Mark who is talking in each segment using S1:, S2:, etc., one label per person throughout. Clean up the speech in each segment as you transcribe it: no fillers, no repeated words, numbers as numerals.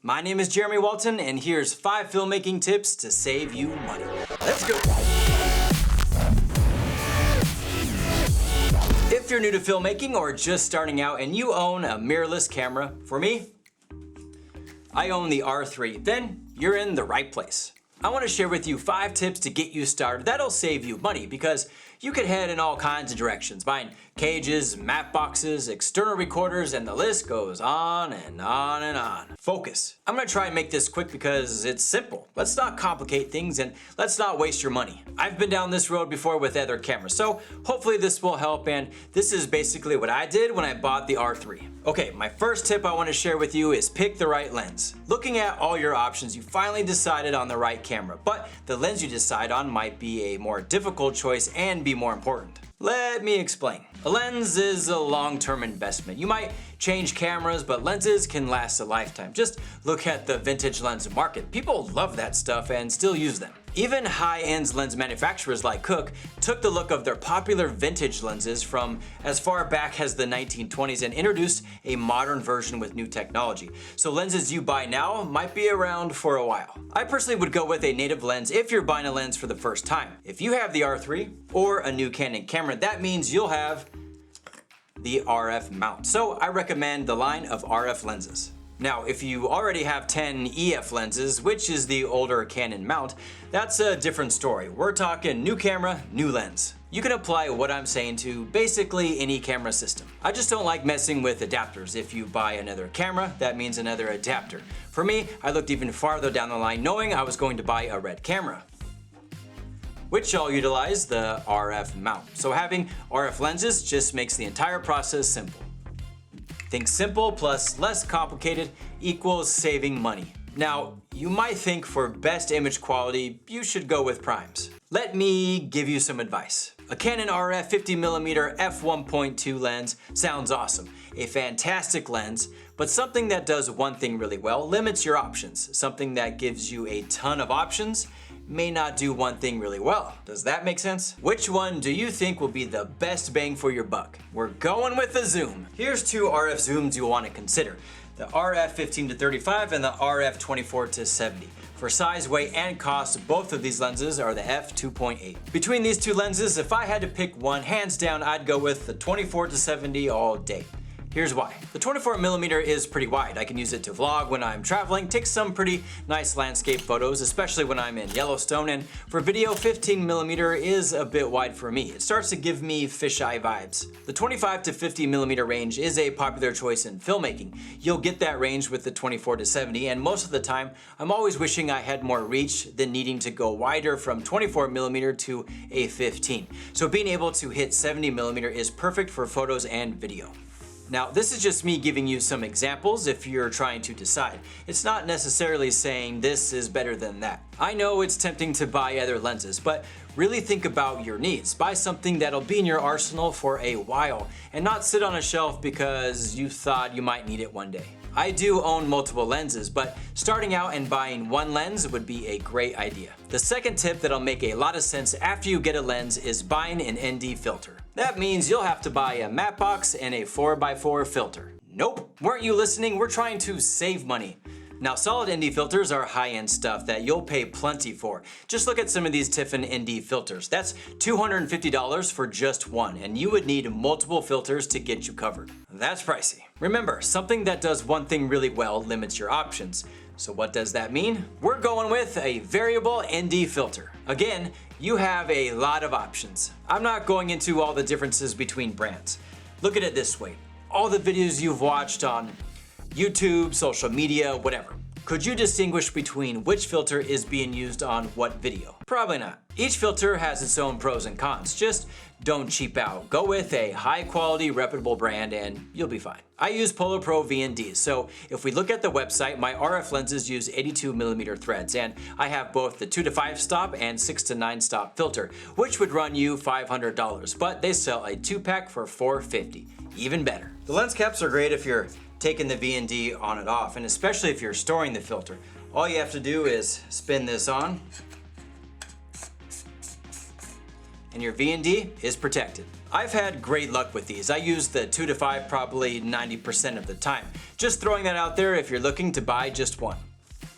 S1: My name is Jeremy Walton, and here's 5 filmmaking tips to save you money. Let's go. If you're new to filmmaking or just starting out and you own a mirrorless camera, for me, I own the R3, then you're in the right place. I want to share with you 5 tips to get you started that'll save you money, because you could head in all kinds of directions, buying cages, matte boxes, external recorders, and the list goes on and on and on. Focus. I'm gonna try and make this quick because it's simple. Let's not complicate things and let's not waste your money. I've been down this road before with other cameras, so hopefully this will help, and this is basically what I did when I bought the R3. Okay, my first tip I want to share with you is pick the right lens. Looking at all your options, you finally decided on the right camera, but the lens you decide on might be a more difficult choice and be more important. Let me explain. A lens is a long-term investment. You might change cameras, but lenses can last a lifetime. Just look at the vintage lens market. People love that stuff and still use them. Even high-end lens manufacturers like Cook took the look of their popular vintage lenses from as far back as the 1920s and introduced a modern version with new technology. So lenses you buy now might be around for a while. I personally would go with a native lens if you're buying a lens for the first time. If you have the R3 or a new Canon camera, that means you'll have the RF mount. So I recommend the line of RF lenses. Now, if you already have 10 EF lenses, which is the older Canon mount, that's a different story. We're talking new camera, new lens. You can apply what I'm saying to basically any camera system. I just don't like messing with adapters. If you buy another camera, that means another adapter. For me, I looked even farther down the line knowing I was going to buy a red camera, which I'll utilize the RF mount. So having RF lenses just makes the entire process simple. Think simple plus less complicated equals saving money. Now, you might think for best image quality, you should go with primes. Let me give you some advice. A Canon RF 50mm f1.2 lens sounds awesome. A fantastic lens, but something that does one thing really well limits your options. Something that gives you a ton of options may not do one thing really well. Does that make sense? Which one do you think will be the best bang for your buck? We're going with the zoom. Here's 2 RF zooms you'll want to consider. The RF 15-35 and the RF 24-70. For size, weight, and cost, both of these lenses are the f2.8. Between these 2 lenses, if I had to pick one, hands down, I'd go with the 24-70 all day. Here's why. The 24mm is pretty wide. I can use it to vlog when I'm traveling, take some pretty nice landscape photos, especially when I'm in Yellowstone, and for video, 15mm is a bit wide for me. It starts to give me fisheye vibes. The 25 to 50mm range is a popular choice in filmmaking. You'll get that range with the 24-70, and most of the time, I'm always wishing I had more reach than needing to go wider from 24mm to a 15. So being able to hit 70mm is perfect for photos and video. Now, this is just me giving you some examples if you're trying to decide. It's not necessarily saying this is better than that. I know it's tempting to buy other lenses, but really think about your needs. Buy something that'll be in your arsenal for a while and not sit on a shelf because you thought you might need it one day. I do own multiple lenses, but starting out and buying one lens would be a great idea. The second tip that'll make a lot of sense after you get a lens is buying an ND filter. That means you'll have to buy a matte box and a 4x4 filter. Nope, weren't you listening? We're trying to save money. Now, solid ND filters are high-end stuff that you'll pay plenty for. Just look at some of these TIFFEN ND filters. That's $250 for just one, and you would need multiple filters to get you covered. That's pricey. Remember, something that does one thing really well limits your options. So what does that mean? We're going with a variable ND filter. Again, you have a lot of options. I'm not going into all the differences between brands. Look at it this way. All the videos you've watched on YouTube, social media, whatever. Could you distinguish between which filter is being used on what video? Probably not. Each filter has its own pros and cons. Just don't cheap out. Go with a high quality, reputable brand and you'll be fine. I use PolarPro VNDs, so if we look at the website, my RF lenses use 82mm threads, and I have both the 2 to 5 stop and 6 to 9 stop filter, which would run you $500, but they sell a 2-pack for $450. Even better. The lens caps are great if you're taking the VND on and off, and especially if you're storing the filter. All you have to do is spin this on, and your VND is protected. I've had great luck with these. I use the 2 to 5 probably 90% of the time. Just throwing that out there if you're looking to buy just one.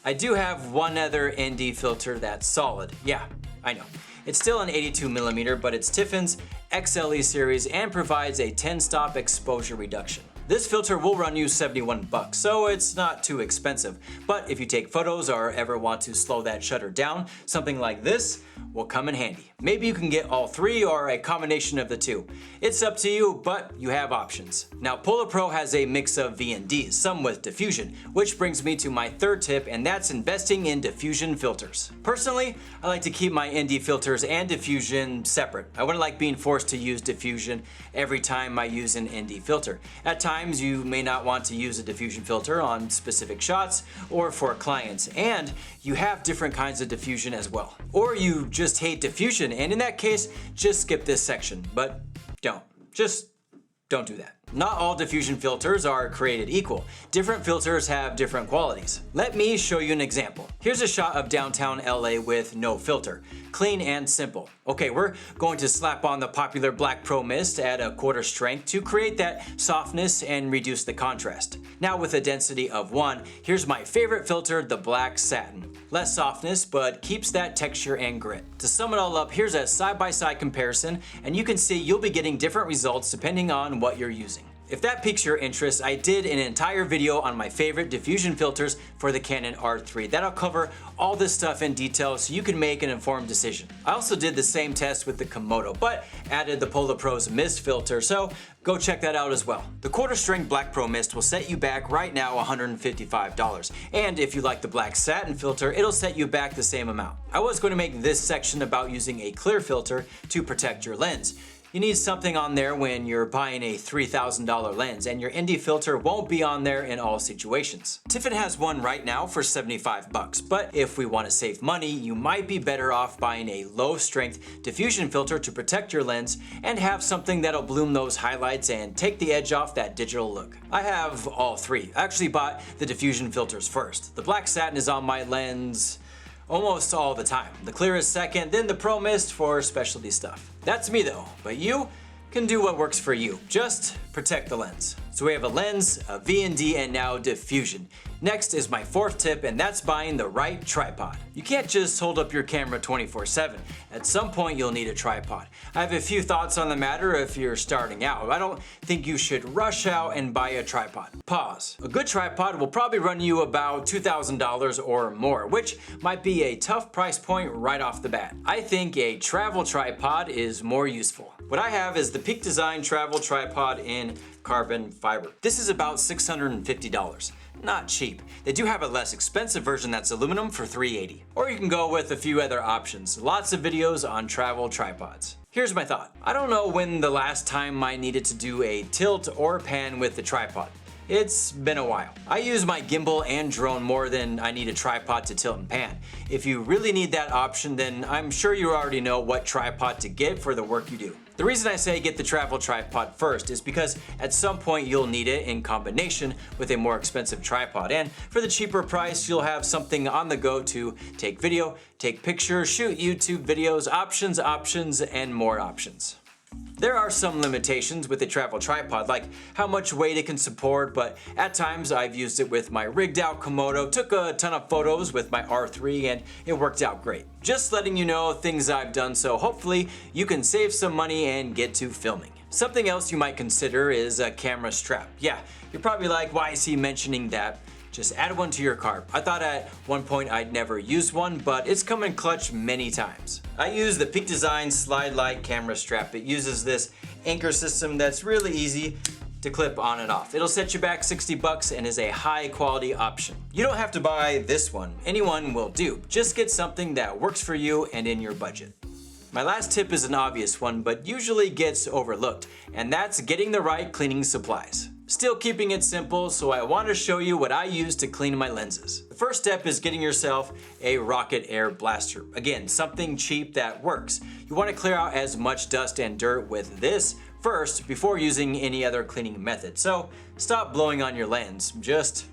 S1: I do have one other ND filter that's solid. Yeah, I know. It's still an 82mm, but it's TIFFEN's XLE series and provides a 10-stop exposure reduction. This filter will run you 71 bucks, so it's not too expensive. But if you take photos or ever want to slow that shutter down, something like this will come in handy. Maybe you can get all three or a combination of the two. It's up to you, but you have options. Now, Polar Pro has a mix of V&Ds, some with diffusion, which brings me to my third tip, and that's investing in diffusion filters. Personally, I like to keep my ND filters and diffusion separate. I wouldn't like being forced to use diffusion every time I use an ND filter. At times, you may not want to use a diffusion filter on specific shots or for clients, and you have different kinds of diffusion as well. Or you just hate diffusion, and in that case, just skip this section, but just don't do that. Not all diffusion filters are created equal. Different filters have different qualities. Let me show you an example. Here's a shot of downtown LA with no filter. Clean and simple. Okay, we're going to slap on the popular Black Pro Mist at a 1/4 strength to create that softness and reduce the contrast. Now with a density of 1, here's my favorite filter, the Black Satin. Less softness, but keeps that texture and grit. To sum it all up, here's a side-by-side comparison, and you can see you'll be getting different results depending on what you're using. If that piques your interest, I did an entire video on my favorite diffusion filters for the Canon R3. That'll cover all this stuff in detail so you can make an informed decision. I also did the same test with the Komodo, but added the Polar Pro's Mist filter, so go check that out as well. The 1/4 string Black Pro Mist will set you back right now $155. And if you like the Black Satin filter, it'll set you back the same amount. I was going to make this section about using a clear filter to protect your lens. You need something on there when you're buying a $3,000 lens, and your ND filter won't be on there in all situations. TIFFEN has one right now for 75 bucks, but if we want to save money, you might be better off buying a low strength diffusion filter to protect your lens and have something that'll bloom those highlights and take the edge off that digital look. I have all three. I actually bought the diffusion filters first. The Black Satin is on my lens almost all the time. The clear is second, then the Pro Mist for specialty stuff. That's me though, but you can do what works for you. Just protect the lens. So we have a lens, a V&D, and now diffusion. Next is my fourth tip, and that's buying the right tripod. You can't just hold up your camera 24/7. At some point you'll need a tripod. I have a few thoughts on the matter if you're starting out. I don't think you should rush out and buy a tripod. Pause. A good tripod will probably run you about $2,000 or more, which might be a tough price point right off the bat. I think a travel tripod is more useful. What I have is the Peak Design travel tripod in carbon fiber. This is about $650. Not cheap. They do have a less expensive version that's aluminum for $380. Or you can go with a few other options. Lots of videos on travel tripods. Here's my thought. I don't know when the last time I needed to do a tilt or pan with the tripod. It's been a while. I use my gimbal and drone more than I need a tripod to tilt and pan. If you really need that option, then I'm sure you already know what tripod to get for the work you do. The reason I say get the travel tripod first is because at some point you'll need it in combination with a more expensive tripod, and for the cheaper price you'll have something on the go to take video, take pictures, shoot YouTube videos, options, and more options. There are some limitations with a travel tripod, like how much weight it can support, but at times I've used it with my rigged out Komodo, took a ton of photos with my R3, and it worked out great. Just letting you know things I've done, so hopefully you can save some money and get to filming. Something else you might consider is a camera strap. Yeah, you're probably like, why is he mentioning that? Just add one to your cart. I thought at one point I'd never use one, but it's come in clutch many times. I use the Peak Design Slide Light camera strap. It uses this anchor system that's really easy to clip on and off. It'll set you back 60 bucks and is a high quality option. You don't have to buy this one. Anyone will do. Just get something that works for you and in your budget. My last tip is an obvious one, but usually gets overlooked, and that's getting the right cleaning supplies. Still keeping it simple, so I want to show you what I use to clean my lenses. The first step is getting yourself a Rocket Air Blaster. Again, something cheap that works. You want to clear out as much dust and dirt with this first before using any other cleaning method. So stop blowing on your lens, just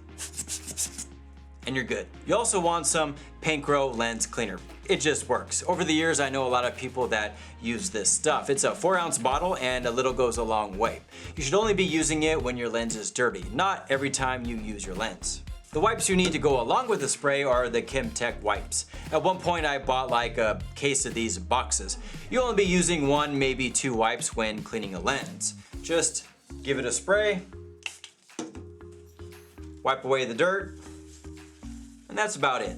S1: and you're good. You also want some Panchro lens cleaner. It just works. Over the years, I know a lot of people that use this stuff. It's a 4-ounce bottle and a little goes a long way. You should only be using it when your lens is dirty, not every time you use your lens. The wipes you need to go along with the spray are the Kimtech wipes. At one point I bought like a case of these boxes. You'll only be using 1, maybe 2 wipes when cleaning a lens. Just give it a spray, wipe away the dirt, and that's about it.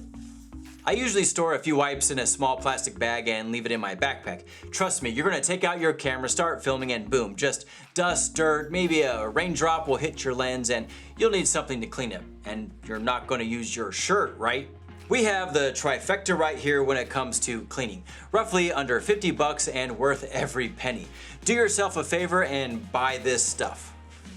S1: I usually store a few wipes in a small plastic bag and leave it in my backpack. Trust me, you're gonna take out your camera, start filming, and boom, just dust, dirt, maybe a raindrop will hit your lens and you'll need something to clean it. And you're not gonna use your shirt, right? We have the trifecta right here when it comes to cleaning. Roughly under 50 bucks and worth every penny. Do yourself a favor and buy this stuff.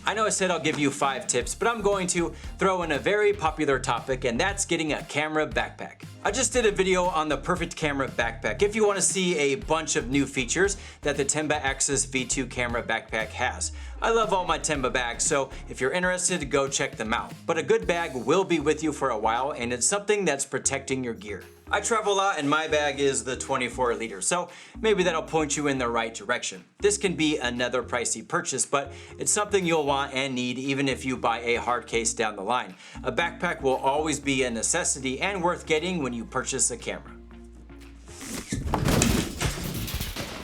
S1: I know I said I'll give you 5 tips, but I'm going to throw in a very popular topic, and that's getting a camera backpack. I just did a video on the perfect camera backpack if you want to see a bunch of new features that the Tenba Axis V2 camera backpack has. I love all my Tenba bags, so if you're interested, go check them out. But a good bag will be with you for a while, and it's something that's protecting your gear. I travel a lot and my bag is the 24 liter, so maybe that'll point you in the right direction. This can be another pricey purchase, but it's something you'll want and need even if you buy a hard case down the line. A backpack will always be a necessity and worth getting when you purchase a camera.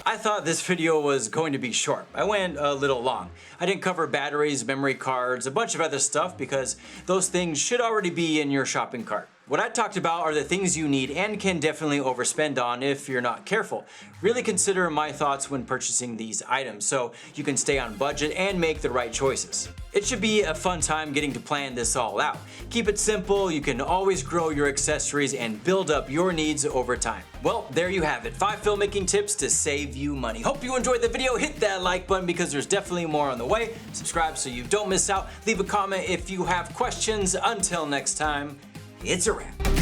S1: I thought this video was going to be short. I went a little long. I didn't cover batteries, memory cards, a bunch of other stuff because those things should already be in your shopping cart. What I talked about are the things you need and can definitely overspend on if you're not careful. Really consider my thoughts when purchasing these items so you can stay on budget and make the right choices. It should be a fun time getting to plan this all out. Keep it simple, you can always grow your accessories and build up your needs over time. Well, there you have it, 5 filmmaking tips to save you money. Hope you enjoyed the video. Hit that like button because there's definitely more on the way. Subscribe so you don't miss out. Leave a comment if you have questions. Until next time, it's a wrap.